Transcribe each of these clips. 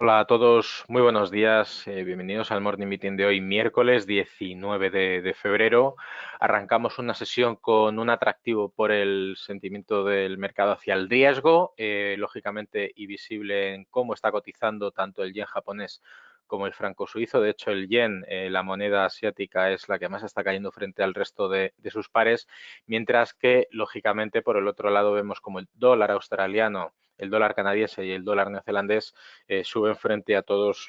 Hola a todos, muy buenos días. Bienvenidos al Morning Meeting de hoy, miércoles 19 de febrero. Arrancamos una sesión con un atractivo por el sentimiento del mercado hacia el riesgo, lógicamente y visible en cómo está cotizando tanto el yen japonés como el franco suizo. De hecho, el yen, la moneda asiática, es la que más está cayendo frente al resto de sus pares, mientras que, lógicamente, por el otro lado vemos como el dólar australiano, el dólar canadiense y el dólar neozelandés suben frente a todos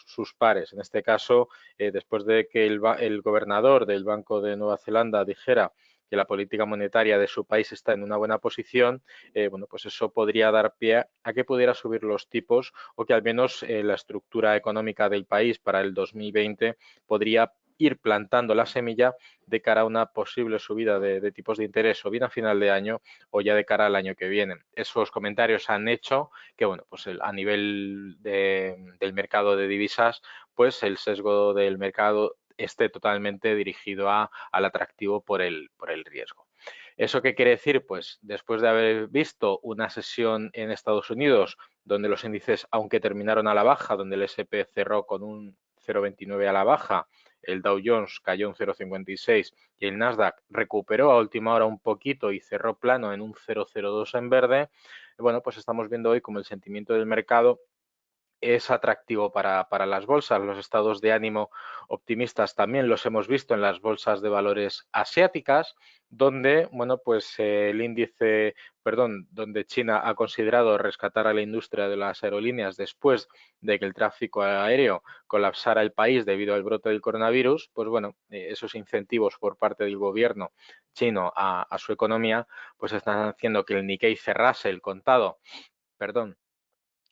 sus pares. En este caso, después de que el gobernador del Banco de Nueva Zelanda dijera que la política monetaria de su país está en una buena posición, bueno, pues eso podría dar pie a que pudiera subir los tipos o que al menos la estructura económica del país para el 2020 podría ir plantando la semilla de cara a una posible subida de tipos de interés o bien a final de año o ya de cara al año que viene. Esos comentarios han hecho que, bueno, pues a nivel del mercado de divisas, pues el sesgo del mercado esté totalmente dirigido al atractivo por el riesgo. ¿Eso qué quiere decir? Pues después de haber visto una sesión en Estados Unidos donde los índices, aunque terminaron a la baja, donde el S&P cerró con un 0,29 a la baja, el Dow Jones cayó un 0,56 y el Nasdaq recuperó a última hora un poquito y cerró plano en un 0,02 en verde, bueno, pues estamos viendo hoy como el sentimiento del mercado es atractivo para las bolsas. Los estados de ánimo optimistas también los hemos visto en las bolsas de valores asiáticas, donde, bueno, pues el índice, perdón, donde China ha considerado rescatar a la industria de las aerolíneas después de que el tráfico aéreo colapsara el país debido al brote del coronavirus, pues bueno, esos incentivos por parte del gobierno chino a su economía, pues están haciendo que el Nikkei cerrase el contado, perdón,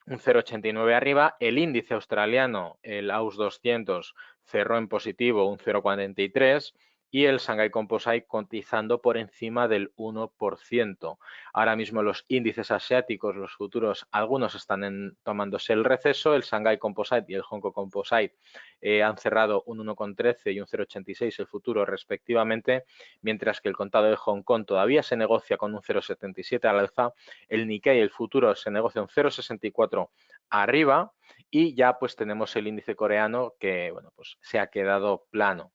un 0,89 arriba. El índice australiano, el AUS 200, cerró en positivo un 0,43 y el Shanghai Composite cotizando por encima del 1%. Ahora mismo los índices asiáticos, los futuros, algunos están tomándose el receso. El Shanghai Composite y el Hong Kong Composite han cerrado un 1,13 y un 0,86 el futuro respectivamente, mientras que el contado de Hong Kong todavía se negocia con un 0,77 al alza. El Nikkei, el futuro, se negocia un 0,64 arriba y ya pues tenemos el índice coreano que, bueno, pues se ha quedado plano.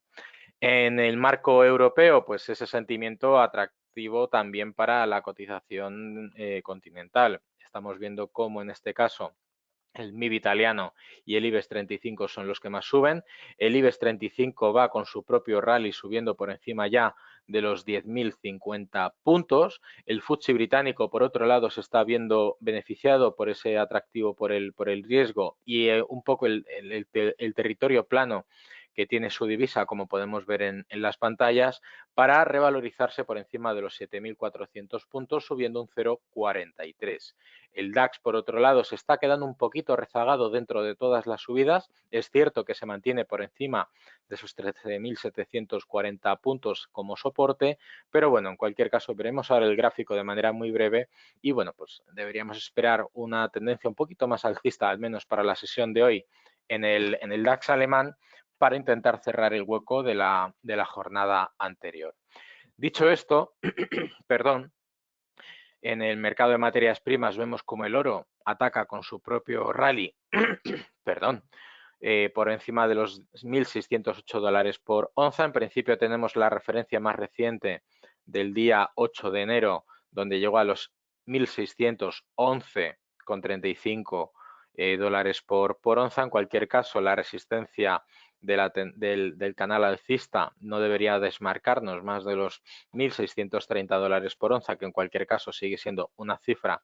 En el marco europeo, pues ese sentimiento atractivo también para la cotización continental. Estamos viendo cómo en este caso el MIB italiano y el IBEX 35 son los que más suben. El IBEX 35 va con su propio rally subiendo por encima ya de los 10.050 puntos. El FTSE británico, por otro lado, se está viendo beneficiado por ese atractivo por el riesgo y un poco el territorio plano que tiene su divisa, como podemos ver en las pantallas, para revalorizarse por encima de los 7.400 puntos, subiendo un 0,43. El DAX, por otro lado, se está quedando un poquito rezagado dentro de todas las subidas. Es cierto que se mantiene por encima de esos 13.740 puntos como soporte, pero bueno, en cualquier caso veremos ahora el gráfico de manera muy breve y bueno, pues deberíamos esperar una tendencia un poquito más alcista, al menos para la sesión de hoy en el DAX alemán, para intentar cerrar el hueco de la jornada anterior. Dicho esto, perdón, en el mercado de materias primas vemos como el oro ataca con su propio rally, perdón, por encima de los 1.608 dólares por onza. En principio tenemos la referencia más reciente del día 8 de enero, donde llegó a los 1.611,35 dólares por onza. En cualquier caso, la resistencia del canal alcista no debería desmarcarnos más de los 1.630 dólares por onza, que en cualquier caso sigue siendo una cifra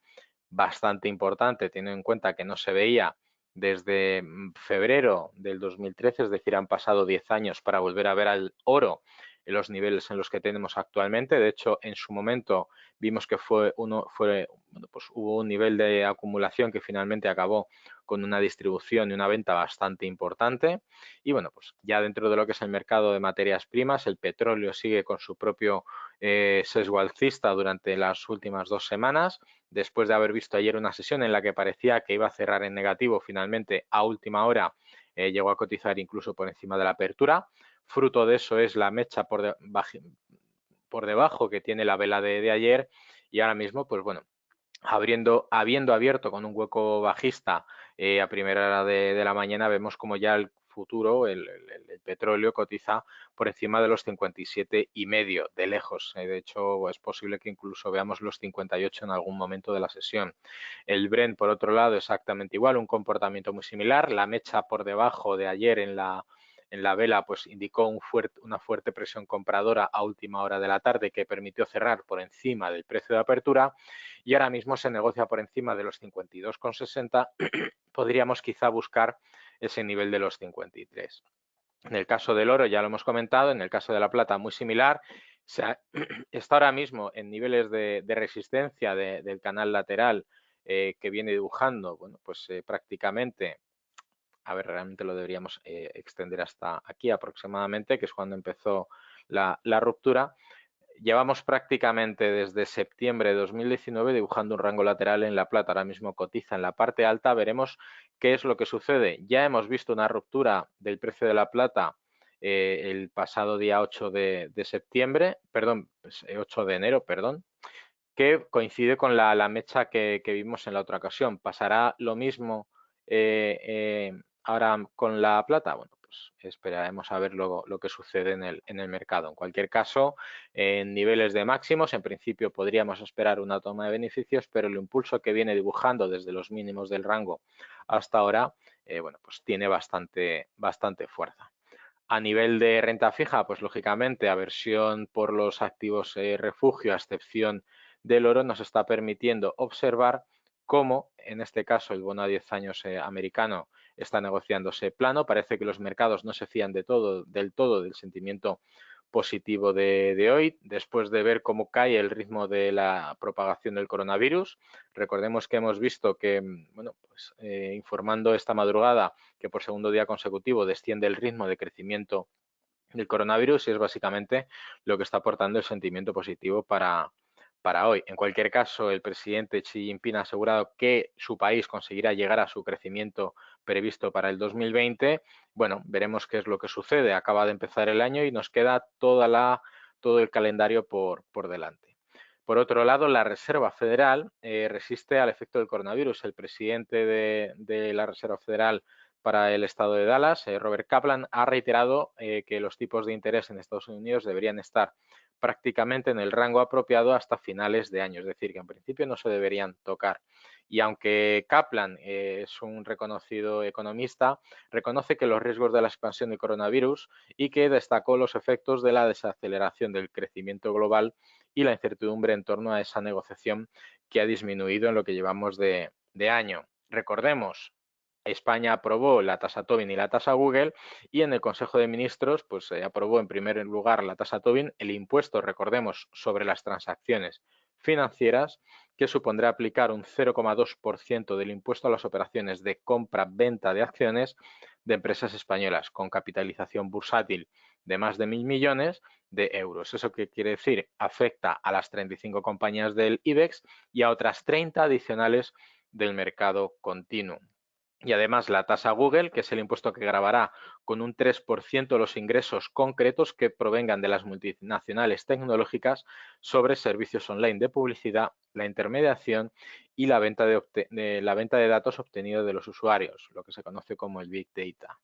bastante importante, teniendo en cuenta que no se veía desde febrero del 2013, es decir, han pasado 10 años para volver a ver al oro en los niveles en los que tenemos actualmente. De hecho, en su momento vimos que bueno, pues hubo un nivel de acumulación que finalmente acabó con una distribución y una venta bastante importante. Y bueno, pues ya dentro de lo que es el mercado de materias primas, el petróleo sigue con su propio sesgo alcista durante las últimas 2 semanas. Después de haber visto ayer una sesión en la que parecía que iba a cerrar en negativo, finalmente a última hora llegó a cotizar incluso por encima de la apertura. Fruto de eso es la mecha por debajo que tiene la vela de ayer y ahora mismo, pues bueno, habiendo abierto con un hueco bajista a primera hora de la mañana, vemos como ya el futuro, el petróleo cotiza por encima de los 57,5 de lejos. De hecho, es posible que incluso veamos los 58 en algún momento de la sesión. El Brent, por otro lado, exactamente igual, un comportamiento muy similar. La mecha por debajo de ayer en la vela pues indicó una fuerte presión compradora a última hora de la tarde que permitió cerrar por encima del precio de apertura y ahora mismo se negocia por encima de los 52,60. Podríamos quizá buscar ese nivel de los 53. En el caso del oro ya lo hemos comentado, en el caso de la plata muy similar. Está ahora mismo en niveles de resistencia del canal lateral que viene dibujando, bueno, pues prácticamente, a ver, realmente lo deberíamos extender hasta aquí aproximadamente, que es cuando empezó la ruptura. Llevamos prácticamente desde septiembre de 2019 dibujando un rango lateral en la plata. Ahora mismo cotiza en la parte alta. Veremos qué es lo que sucede. Ya hemos visto una ruptura del precio de la plata el pasado día 8 de septiembre, perdón, 8 de enero, perdón, que coincide con la mecha que vimos en la otra ocasión. ¿Pasará lo mismo ahora con la plata? Bueno, pues esperaremos a ver lo que sucede en el mercado. En cualquier caso, en niveles de máximos, en principio podríamos esperar una toma de beneficios, pero el impulso que viene dibujando desde los mínimos del rango hasta ahora, bueno, pues tiene bastante fuerza. A nivel de renta fija, pues lógicamente aversión por los activos refugio, a excepción del oro, nos está permitiendo observar cómo, en este caso, el bono a 10 años americano está negociándose plano. Parece que los mercados no se fían del todo del sentimiento positivo de hoy, después de ver cómo cae el ritmo de la propagación del coronavirus. Recordemos que hemos visto que, bueno, pues informando esta madrugada que por segundo día consecutivo desciende el ritmo de crecimiento del coronavirus y es básicamente lo que está aportando el sentimiento positivo para hoy. En cualquier caso, el presidente Xi Jinping ha asegurado que su país conseguirá llegar a su crecimiento previsto para el 2020. Bueno, veremos qué es lo que sucede. Acaba de empezar el año y nos queda todo el calendario por delante. Por otro lado, la Reserva Federal resiste al efecto del coronavirus. El presidente de la Reserva Federal para el estado de Dallas, Robert Kaplan, ha reiterado que los tipos de interés en Estados Unidos deberían estar prácticamente en el rango apropiado hasta finales de año, es decir, que en principio no se deberían tocar. Y aunque Kaplan es un reconocido economista, reconoce que los riesgos de la expansión del coronavirus y que destacó los efectos de la desaceleración del crecimiento global y la incertidumbre en torno a esa negociación que ha disminuido en lo que llevamos de año. Recordemos, España aprobó la tasa Tobin y la tasa Google y en el Consejo de Ministros pues se aprobó en primer lugar la tasa Tobin, el impuesto, recordemos, sobre las transacciones financieras que supondrá aplicar un 0,2% del impuesto a las operaciones de compra-venta de acciones de empresas españolas con capitalización bursátil de más de 1.000 millones de euros. ¿Eso qué quiere decir? Afecta a las 35 compañías del IBEX y a otras 30 adicionales del mercado continuo. Y además la tasa Google, que es el impuesto que gravará con un 3% los ingresos concretos que provengan de las multinacionales tecnológicas sobre servicios online de publicidad, la intermediación y la venta de datos obtenidos de los usuarios, lo que se conoce como el Big Data.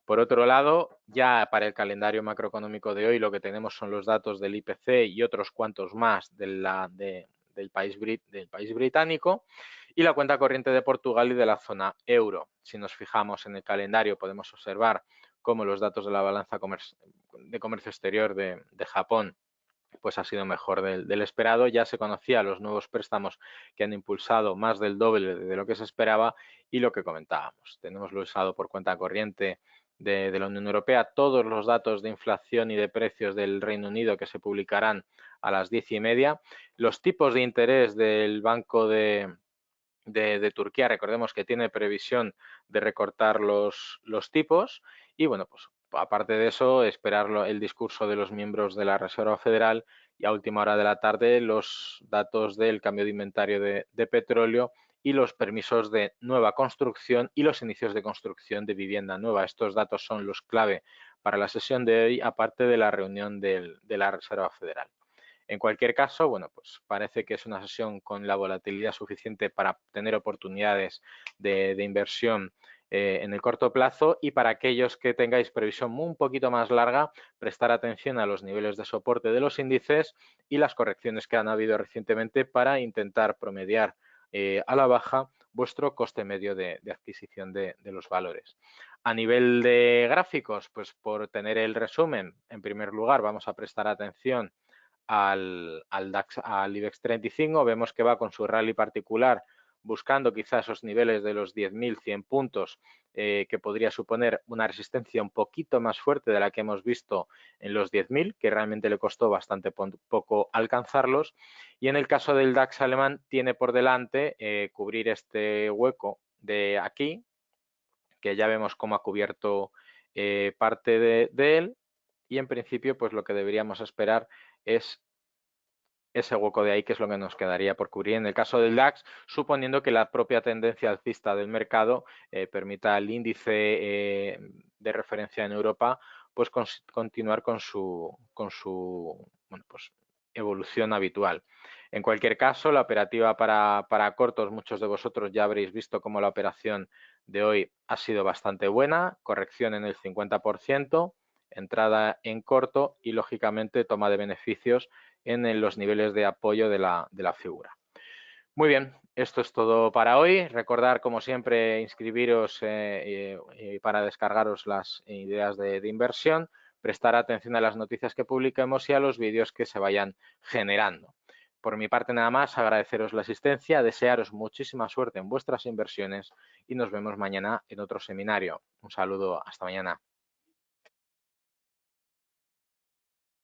Por otro lado, ya para el calendario macroeconómico de hoy lo que tenemos son los datos del IPC y otros cuantos más del país británico y la cuenta corriente de Portugal y de la zona euro. Si nos fijamos en el calendario podemos observar cómo los datos de la balanza de comercio exterior de Japón pues ha sido mejor del esperado. Ya se conocían los nuevos préstamos que han impulsado más del doble de lo que se esperaba y lo que comentábamos. Tenemos lo usado por cuenta corriente de la Unión Europea, todos los datos de inflación y de precios del Reino Unido que se publicarán a las 10:30, los tipos de interés del Banco de Turquía, recordemos que tiene previsión de recortar los tipos y bueno, pues aparte de eso, esperar el discurso de los miembros de la Reserva Federal y a última hora de la tarde los datos del cambio de inventario de petróleo y los permisos de nueva construcción y los inicios de construcción de vivienda nueva. Estos datos son los clave para la sesión de hoy, aparte de la reunión de la Reserva Federal. En cualquier caso, bueno, pues parece que es una sesión con la volatilidad suficiente para tener oportunidades de inversión en el corto plazo, y para aquellos que tengáis previsión un poquito más larga, prestar atención a los niveles de soporte de los índices y las correcciones que han habido recientemente para intentar promediar a la baja vuestro coste medio de adquisición de los valores. A nivel de gráficos, pues por tener el resumen, en primer lugar vamos a prestar atención al DAX, al IBEX 35, vemos que va con su rally particular buscando quizás esos niveles de los 10.100 puntos, que podría suponer una resistencia un poquito más fuerte de la que hemos visto en los 10.000, que realmente le costó bastante poco alcanzarlos. Y en el caso del DAX alemán tiene por delante cubrir este hueco de aquí, que ya vemos cómo ha cubierto parte de él, y en principio pues lo que deberíamos esperar es ese hueco de ahí, que es lo que nos quedaría por cubrir en el caso del DAX, suponiendo que la propia tendencia alcista del mercado permita al índice de referencia en Europa pues continuar con su bueno, pues, evolución habitual. En cualquier caso, la operativa para cortos, muchos de vosotros ya habréis visto cómo la operación de hoy ha sido bastante buena, corrección en el 50%, entrada en corto y, lógicamente, toma de beneficios en los niveles de apoyo de la figura. Muy bien, esto es todo para hoy. Recordar, como siempre, inscribiros para descargaros las ideas de inversión, prestar atención a las noticias que publiquemos y a los vídeos que se vayan generando. Por mi parte, nada más, agradeceros la asistencia, desearos muchísima suerte en vuestras inversiones y nos vemos mañana en otro seminario. Un saludo, hasta mañana.